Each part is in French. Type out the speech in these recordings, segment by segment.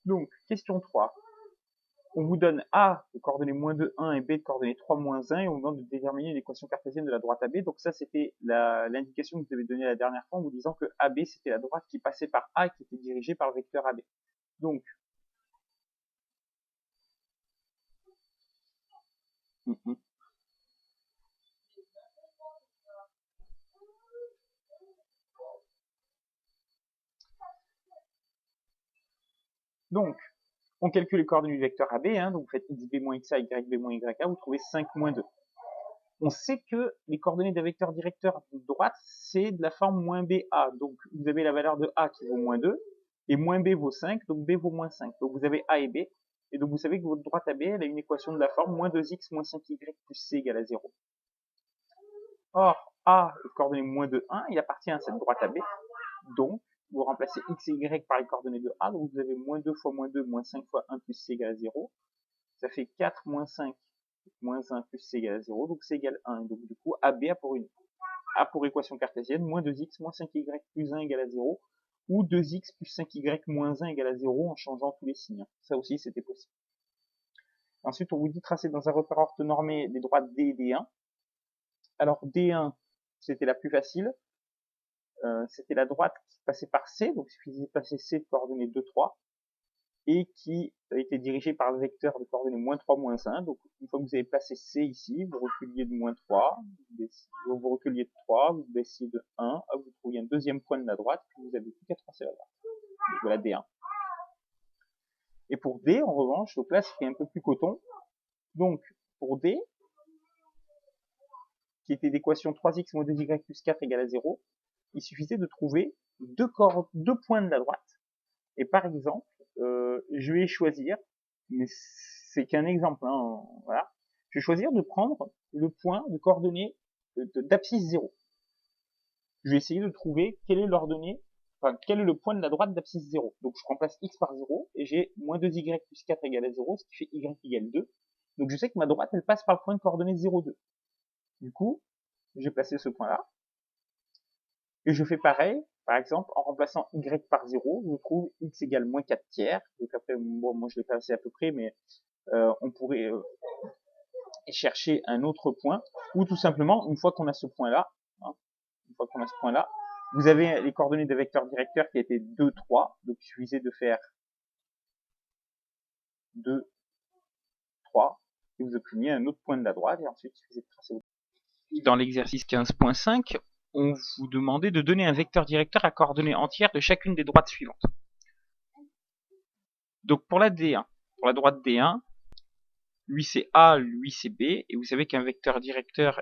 Donc, question 3. On vous donne A de coordonnées moins 2, 1 et B de coordonnées 3, moins 1 et on vous demande de déterminer l'équation cartésienne de la droite AB. Donc ça, c'était l'indication que je vous avais donnée la dernière fois en vous disant que AB, c'était la droite qui passait par A et qui était dirigée par le vecteur AB. Donc, donc, on calcule les coordonnées du vecteur AB, hein, donc vous faites xb moins xa, yb moins ya, vous trouvez 5 moins 2. On sait que les coordonnées d'un vecteur directeur de droite, c'est de la forme moins ba. Donc, vous avez la valeur de a qui vaut moins 2, et moins b vaut 5, donc b vaut moins 5. Donc, vous avez a et b, et donc vous savez que votre droite AB, elle a une équation de la forme moins 2x moins 5y plus c égale à 0. Or, a est coordonnée moins 2, 1, il appartient à cette droite AB, donc, vous remplacez x et y par les coordonnées de a, donc vous avez moins 2 fois moins 2, moins 5 fois 1 plus c égale à 0. Ça fait 4 moins 5 moins 1 plus c égale à 0, donc c égale 1. Donc du coup, AB a pour équation cartésienne, moins 2x moins 5y plus 1 égale à 0, ou 2x plus 5y moins 1 égale à 0 en changeant tous les signes. Ça aussi, c'était possible. Ensuite, on vous dit tracer dans un repère orthonormé les droites D et D1. Alors D1, c'était la plus facile. C'était la droite qui passait par C, donc il suffisait de passer C de coordonnées 2, 3, et qui était dirigée par le vecteur de coordonnées moins 3, moins 1. Donc une fois que vous avez placé C ici, vous reculiez de moins 3, vous reculiez de 3, vous baissiez de 1, vous trouviez un deuxième point de la droite, puis vous avez plus qu'à tracer la droite. Donc voilà D1. Et pour D, en revanche, donc là c'était un peu plus coton. Donc pour D, qui était d'équation 3x moins 2y plus 4 égale à 0, il suffisait de trouver deux points de la droite. Et par exemple, je vais choisir, mais c'est qu'un exemple, hein, voilà. Je vais choisir de prendre le point de coordonnées d'abscisse 0. Je vais essayer de trouver quel est l'ordonnée, enfin, quel est le point de la droite d'abscisse 0. Donc je remplace x par 0 et j'ai moins 2y plus 4 égale à 0, ce qui fait y égale 2. Donc je sais que ma droite, elle passe par le point de coordonnées 0, 2. Du coup, j'ai placé ce point-là. Et je fais pareil, par exemple, en remplaçant y par 0, je trouve x égale moins 4 tiers. Donc après, bon, moi je l'ai passé à peu près, mais on pourrait chercher un autre point, ou tout simplement, une fois qu'on a ce point-là, hein, une fois qu'on a ce point-là, vous avez les coordonnées des vecteurs directeurs qui étaient 2, 3, donc il suffisait de faire 2, 3, et vous obteniez un autre point de la droite, et ensuite il suffisait de tracer. Dans l'exercice 15.5, on vous demandait de donner un vecteur directeur à coordonnées entières de chacune des droites suivantes. Donc pour la D1, pour la droite D1, lui c'est A, lui c'est B, et vous savez qu'un vecteur directeur,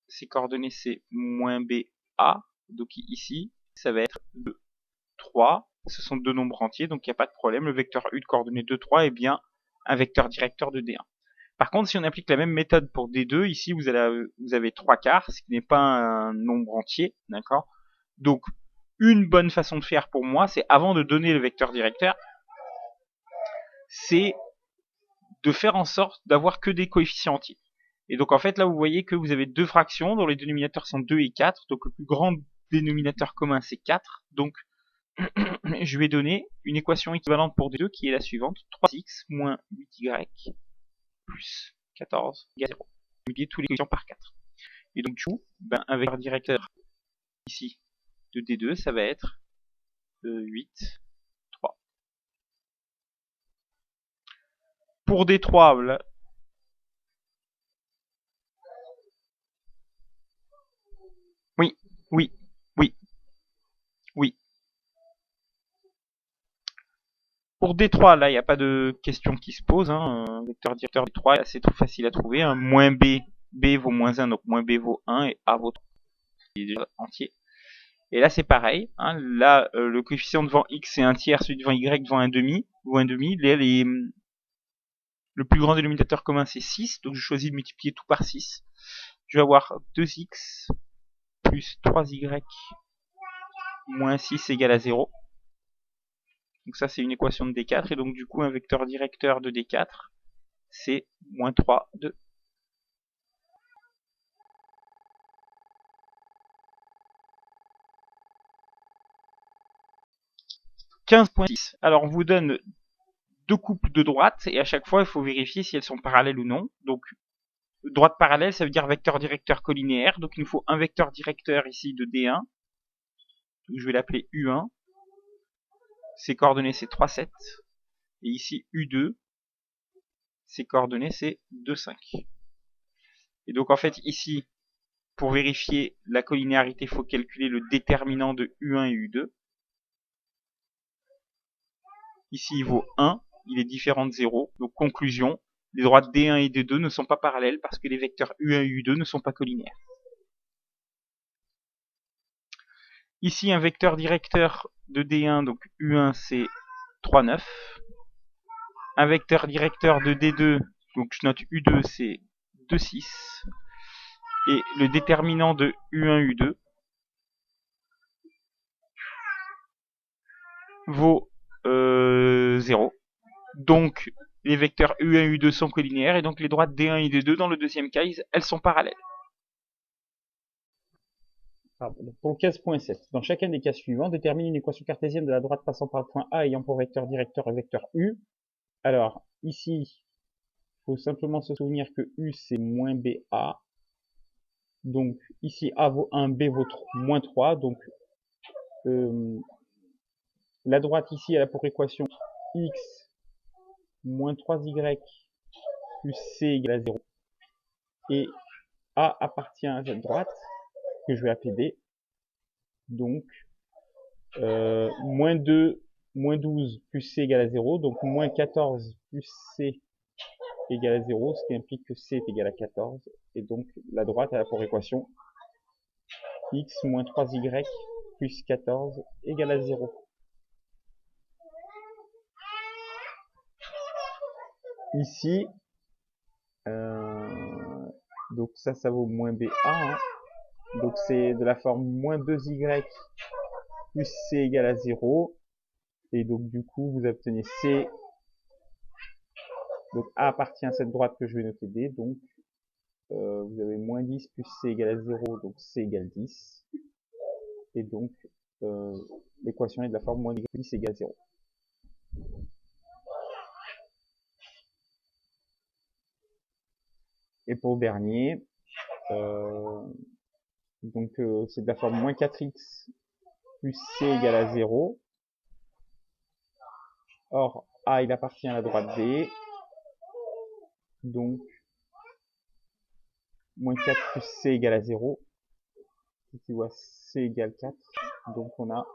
ses coordonnées c'est moins B, A, donc ici, ça va être 2, 3, ce sont deux nombres entiers, donc il n'y a pas de problème, le vecteur U de coordonnées 2, 3 est bien un vecteur directeur de D1. Par contre, si on applique la même méthode pour D2, ici vous avez 3 quarts, ce qui n'est pas un nombre entier, d'accord? Donc, une bonne façon de faire pour moi, c'est avant de donner le vecteur directeur, c'est de faire en sorte d'avoir que des coefficients entiers. Et donc en fait là vous voyez que vous avez deux fractions dont les dénominateurs sont 2 et 4, donc le plus grand dénominateur commun c'est 4, donc je vais donner une équation équivalente pour D2 qui est la suivante, 3x moins 8y plus 14 égale 0. Multiplier tous les coefficients par 4. Et donc du coup, un vecteur directeur ici de D2 ça va être 8, 3. Pour D3, là, oui, oui, oui, oui. Pour D3, là, il n'y a pas de question qui se pose. Hein. Un vecteur directeur D3 est assez trop facile à trouver. Hein. Moins B, B vaut moins 1, donc moins B vaut 1 et A vaut 3. Il est déjà entier. Et là, c'est pareil. Hein. Là, le coefficient devant X c'est 1 tiers, celui devant Y devant 1 demi, ou 1 demi. Là, le plus grand dénominateur commun, c'est 6. Donc, je choisis de multiplier tout par 6. Je vais avoir 2x plus 3y moins 6 égale à 0. Donc ça, c'est une équation de D4. Et donc, du coup, un vecteur directeur de D4, c'est moins 3, 2. 15.6. Alors on vous donne deux couples de droites et à chaque fois il faut vérifier si elles sont parallèles ou non. Donc droite parallèle, ça veut dire vecteur directeur collinéaire. Donc il nous faut un vecteur directeur ici de D1. Donc, je vais l'appeler U1. Ses coordonnées c'est 3, 7. Et ici U2. Ses coordonnées c'est 2, 5. Et donc en fait ici, pour vérifier la collinéarité, il faut calculer le déterminant de U1 et U2. Ici il vaut 1, il est différent de 0. Donc conclusion, les droites D1 et D2 ne sont pas parallèles parce que les vecteurs U1 et U2 ne sont pas collinéaires. Ici un vecteur directeur de D1, donc U1 c'est 3, 9. Un vecteur directeur de D2, donc je note U2 c'est 2, 6. Et le déterminant de U1, U2 vaut 0. Donc les vecteurs U1 et U2 sont collinéaires et donc les droites D1 et D2 dans le deuxième cas, elles sont parallèles. Pour 15.7, dans chacun des cas suivants, détermine une équation cartésienne de la droite passant par le point A ayant pour vecteur directeur un vecteur U. Alors ici, il faut simplement se souvenir que U c'est moins BA. Donc ici A vaut 1, B vaut moins 3. Donc la droite ici elle a pour équation X moins 3Y plus C égale à 0. Et A appartient à cette droite, que je vais appeler D. Donc, moins 2, moins 12 plus C égale à 0. Donc, moins 14 plus C égale à 0, ce qui implique que C est égal à 14. Et donc, la droite elle a pour équation X moins 3Y plus 14 égale à 0. Ici, donc ça vaut moins BA. Hein. Donc c'est de la forme moins 2y plus c égale à 0. Et donc du coup vous obtenez c. Donc A appartient à cette droite que je vais noter D. Donc vous avez moins 10 plus c égale à 0. Donc c égale 10. Et donc l'équation est de la forme moins 10 égale 0. Et pour le dernier, donc c'est de la forme moins 4x plus c égale à 0. Or, A, il appartient à la droite D. Donc, moins 4 plus C égale à 0. Ici, voit C égale 4. Donc, on a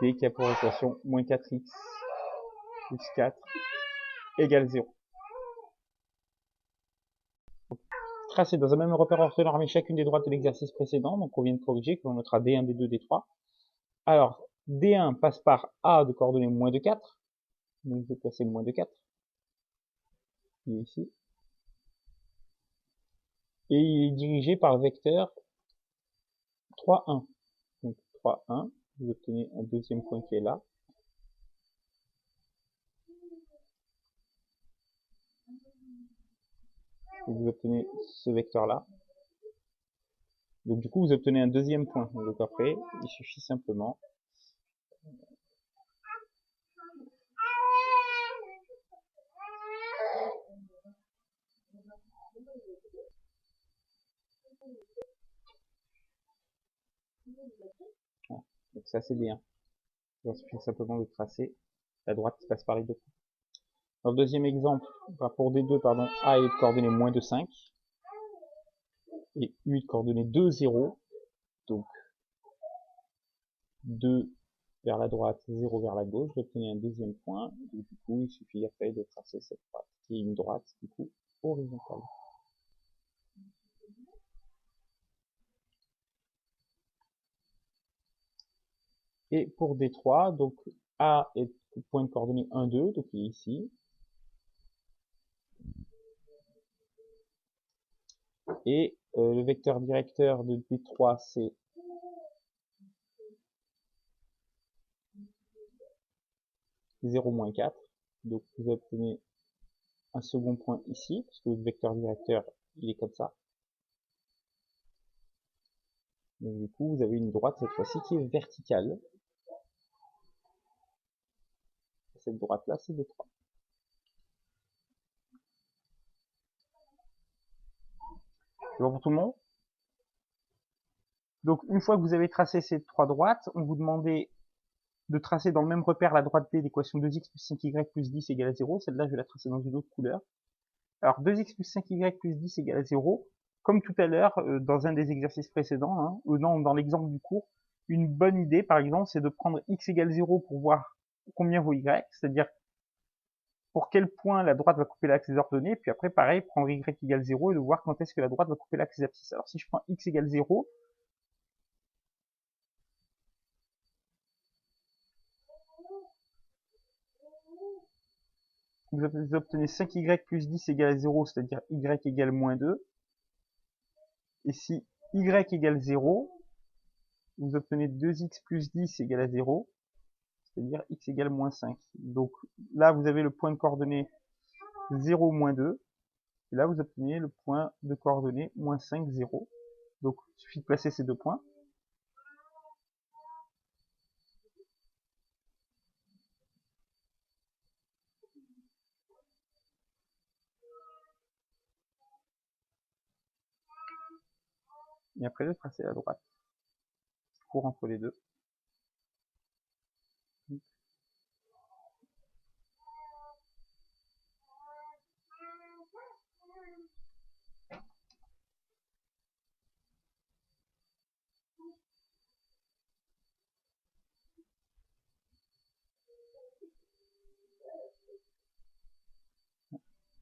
D qui a pour équation moins 4x plus 4 égale 0. Tracé dans un même repère orthonormé chacune des droites de l'exercice précédent. Donc, on vient de corriger, que l'on notera D1, D2, D3. Alors, D1 passe par A de coordonnées moins de 4. Donc, je vais placer moins de 4. Il est ici. Et il est dirigé par le vecteur 3, 1. Donc 3, 1. Vous obtenez un deuxième point qui est là. Et vous obtenez ce vecteur-là. Donc du coup, vous obtenez un deuxième point. Donc après, il suffit simplement voilà. Donc ça c'est bien. Il suffit simplement de tracer la droite qui passe par les deux points. Dans le deuxième exemple, pour D2, pardon, A est de coordonnées moins de 5 et U est de coordonnées 2, 0. Donc 2 vers la droite, 0 vers la gauche. Vous obtenez un deuxième point. Et du coup, il suffit après de tracer cette droite, qui est une droite du coup horizontale. Et pour D3, donc A est point de coordonnées 1, 2, donc il est ici. Et le vecteur directeur de D3, c'est 0, moins 4. Donc vous obtenez un second point ici, parce que le vecteur directeur, il est comme ça. Donc du coup, vous avez une droite cette fois-ci qui est verticale. cette droite-là, c'est D3. C'est bon pour tout le monde? Donc, une fois que vous avez tracé ces trois droites, on vous demandait de tracer dans le même repère la droite D d'équation 2x plus 5y plus 10 égale à 0. Celle-là, je vais la tracer dans une autre couleur. Alors, 2x plus 5y plus 10 égale à 0. Comme tout à l'heure, dans un des exercices précédents, hein, ou non, dans l'exemple du cours, une bonne idée, par exemple, c'est de prendre x égale 0 pour voir combien vaut y, c'est-à-dire pour quel point la droite va couper l'axe des ordonnées, puis après, pareil, prendre y égale 0 et de voir quand est-ce que la droite va couper l'axe des abscisses. Alors, si je prends x égale 0, vous obtenez 5y plus 10 égale à 0, c'est-à-dire y égale moins 2. Et si y égale 0, vous obtenez 2x plus 10 égale à 0, c'est-à-dire x égale moins 5. Donc là, vous avez le point de coordonnées 0, moins 2. Et là, vous obtenez le point de coordonnées moins 5, 0. Donc, il suffit de placer ces deux points. Et après, de tracer la droite. Court entre les deux.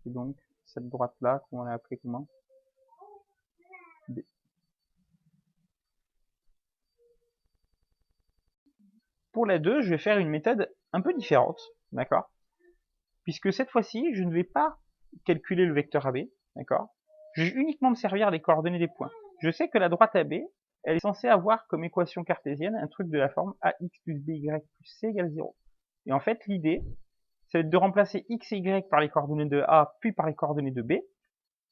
Et donc, cette droite-là, qu'on l'a appelée comment? D. Pour la 2, je vais faire une méthode un peu différente, d'accord? Puisque cette fois-ci, je ne vais pas calculer le vecteur AB, d'accord? Je vais uniquement me servir des coordonnées des points. Je sais que la droite AB, elle est censée avoir comme équation cartésienne un truc de la forme ax plus by plus c égale 0. Et en fait, l'idée, ça va être de remplacer x et y par les coordonnées de A, puis par les coordonnées de B,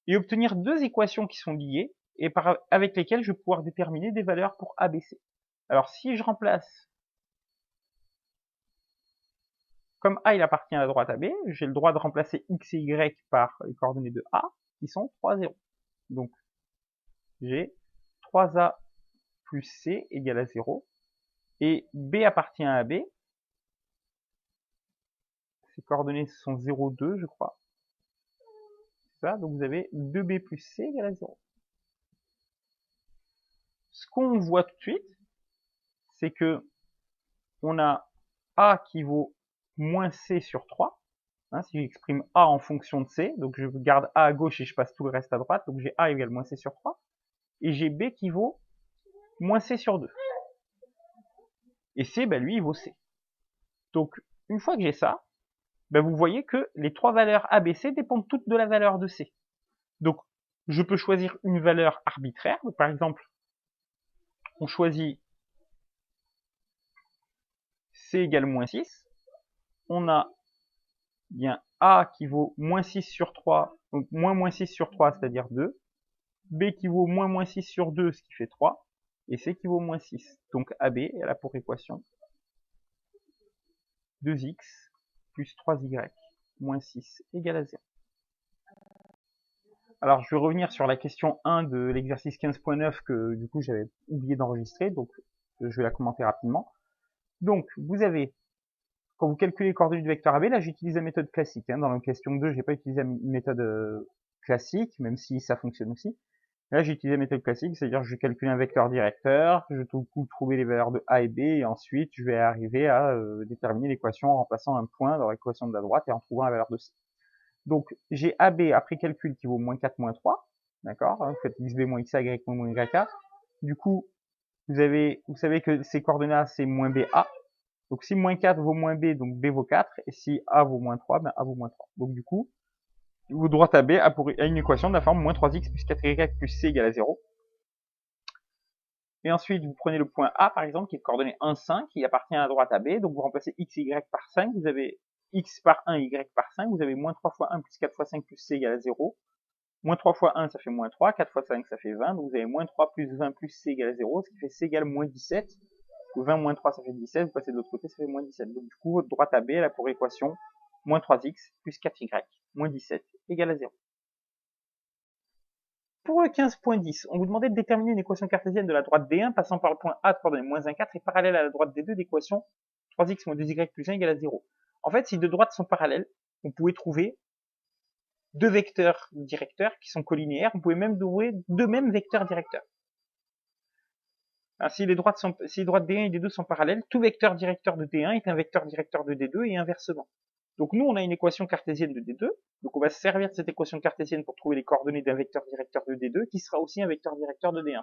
et obtenir deux équations qui sont liées, et avec lesquelles je vais pouvoir déterminer des valeurs pour A, B, C. Alors, si je remplace, comme A il appartient à la droite AB, j'ai le droit de remplacer x et y par les coordonnées de A, qui sont 3, 0. Donc, j'ai 3A plus C égale à 0, et B appartient à AB, ces coordonnées sont 0, 2, je crois. C'est ça, donc vous avez 2B plus C égale à 0. Ce qu'on voit tout de suite, c'est que on a A qui vaut moins C sur 3. Hein, si j'exprime A en fonction de C, donc je garde A à gauche et je passe tout le reste à droite, donc j'ai A égale moins C sur 3. Et j'ai B qui vaut moins C sur 2. Et C, ben lui, il vaut C. Donc, une fois que j'ai ça, ben vous voyez que les trois valeurs A, B, C dépendent toutes de la valeur de C. Donc, je peux choisir une valeur arbitraire. Donc, par exemple, on choisit C égale moins 6. On a bien A qui vaut moins 6 sur 3, donc moins 6 sur 3, c'est-à-dire 2. B qui vaut moins 6 sur 2, ce qui fait 3. Et C qui vaut moins 6. Donc AB, elle a pour équation 2x plus 3y moins 6 égale à 0. Alors, je vais revenir sur la question 1 de l'exercice 15.9 que du coup j'avais oublié d'enregistrer, donc je vais la commenter rapidement. Donc, vous avez, quand vous calculez les coordonnées du vecteur AB, là j'utilise la méthode classique. Hein. Dans la question 2, j'ai pas utilisé la méthode classique, même si ça fonctionne aussi. Là, j'ai utilisé la méthode classique, c'est-à-dire que je vais calculer un vecteur directeur, je vais tout coup trouver les valeurs de A et B, et ensuite je vais arriver à déterminer l'équation en remplaçant un point dans l'équation de la droite et en trouvant la valeur de C. Donc, j'ai AB après calcul qui vaut moins 4, moins 3. D'accord, vous faites xb moins xa, y moins yk. Du coup, vous savez que ces coordonnées-là, c'est moins BA. Donc, si moins 4 vaut moins B, donc B vaut 4. Et si A vaut moins 3, ben A vaut moins 3. Donc, du coup, votre droite AB a une équation de la forme moins 3x plus 4y plus C égale à 0. Et ensuite, vous prenez le point A, par exemple, qui est coordonné 1, 5, qui appartient à la droite AB. Donc, vous remplacez x, y par 5. Vous avez x par 1, y par 5. Vous avez moins 3 fois 1 plus 4 fois 5 plus c égale à 0. Moins 3 fois 1, ça fait moins 3. 4 fois 5, ça fait 20. Donc, vous avez moins 3 plus 20 plus c égale à 0, ce qui fait c égale moins 17. 20 moins 3, ça fait 17. Vous passez de l'autre côté, ça fait moins 17. Donc du coup, votre droite AB, elle a pour équation moins 3x plus 4y moins 17 égale à 0. Pour le 15.10, on vous demandait de déterminer une équation cartésienne de la droite D1 passant par le point A de coordonnées moins 1, 4 et parallèle à la droite D2 d'équation 3x moins 2y plus 1 égale à 0. En fait, si deux droites sont parallèles, vous pouvez trouver deux vecteurs directeurs qui sont collinéaires. Vous pouvez même trouver deux mêmes vecteurs directeurs. Alors, si les droites D1 et D2 sont parallèles, tout vecteur directeur de D1 est un vecteur directeur de D2 et inversement. Donc nous, on a une équation cartésienne de D2. Donc on va se servir de cette équation cartésienne pour trouver les coordonnées d'un vecteur directeur de D2 qui sera aussi un vecteur directeur de D1.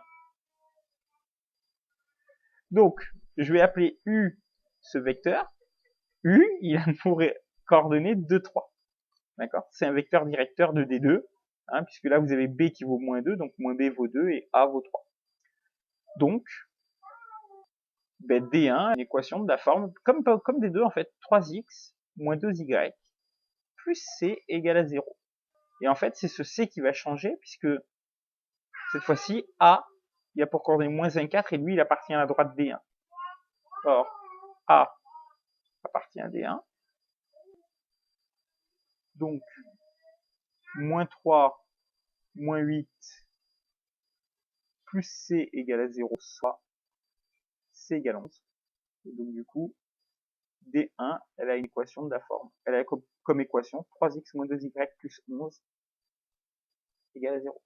Donc, je vais appeler U ce vecteur. U, il a pour coordonnées 2, 3. D'accord? C'est un vecteur directeur de D2, hein, puisque là vous avez B qui vaut moins 2, donc moins B vaut 2 et A vaut 3. Donc, ben D1, une équation de la forme, comme D2 en fait, 3x moins 2y plus C égale à 0. Et en fait, c'est ce C qui va changer, puisque cette fois-ci, A, il a pour coordonnées moins 1, 4, et lui, il appartient à la droite D1. Or, A appartient à D1. Donc, moins 3, moins 8, plus C égale à 0, soit C égale 11. Et donc, du coup, D1, elle a une équation de la forme. Elle a comme équation 3x moins 2y plus 11 égale à 0.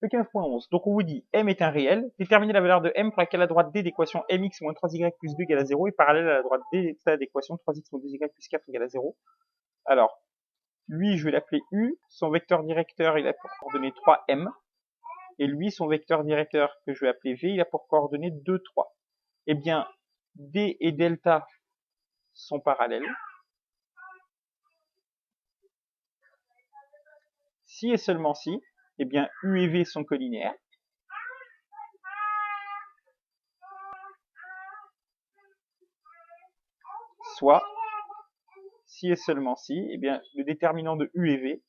Le 15.11. Donc on vous dit m est un réel. Déterminez la valeur de m pour laquelle la droite D d'équation mx moins 3y plus 2 égale à 0 est parallèle à la droite D d'équation 3x moins 2y plus 4 égale à 0. Alors, lui, je vais l'appeler U. Son vecteur directeur, il a pour coordonnées 3m. Et lui, son vecteur directeur, que je vais appeler V, il a pour coordonnées 2, 3. Eh bien, D et delta sont parallèles. Si et seulement si, eh bien, U et V sont collinéaires. Soit, si et seulement si, eh bien, le déterminant de U et V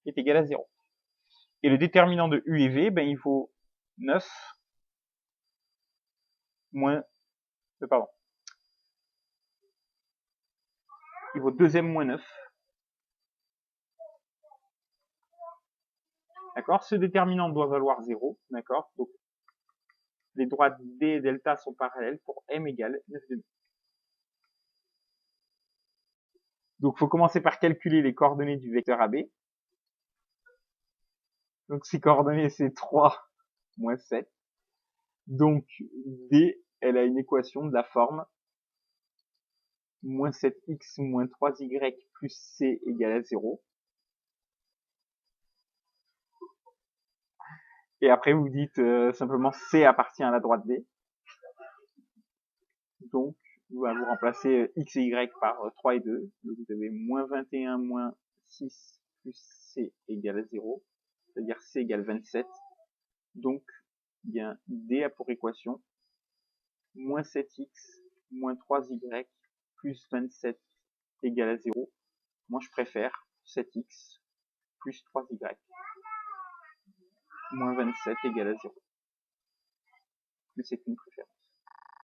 est égal à 0. Et le déterminant de U et V, ben, il vaut 9 moins, pardon, il vaut 2m moins 9. D'accord? Ce déterminant doit valoir 0. D'accord? Donc, les droites D et delta sont parallèles pour m égale 9,5. Donc, il faut commencer par calculer les coordonnées du vecteur AB. Donc, ces coordonnées, c'est 3 moins 7. Donc, D, elle a une équation de la forme moins 7x moins 3y plus C égale à 0. Et après, vous dites simplement C appartient à la droite D. Donc, vous remplacez x et y par 3 et 2. Donc, vous avez moins 21 moins 6 plus C égale à 0. C'est-à-dire C égale 27. Donc, bien, D a pour équation moins 7x moins 3y plus 27 égale à 0. Moi, je préfère 7x plus 3y moins 27 égale à 0. Mais c'est une préférence.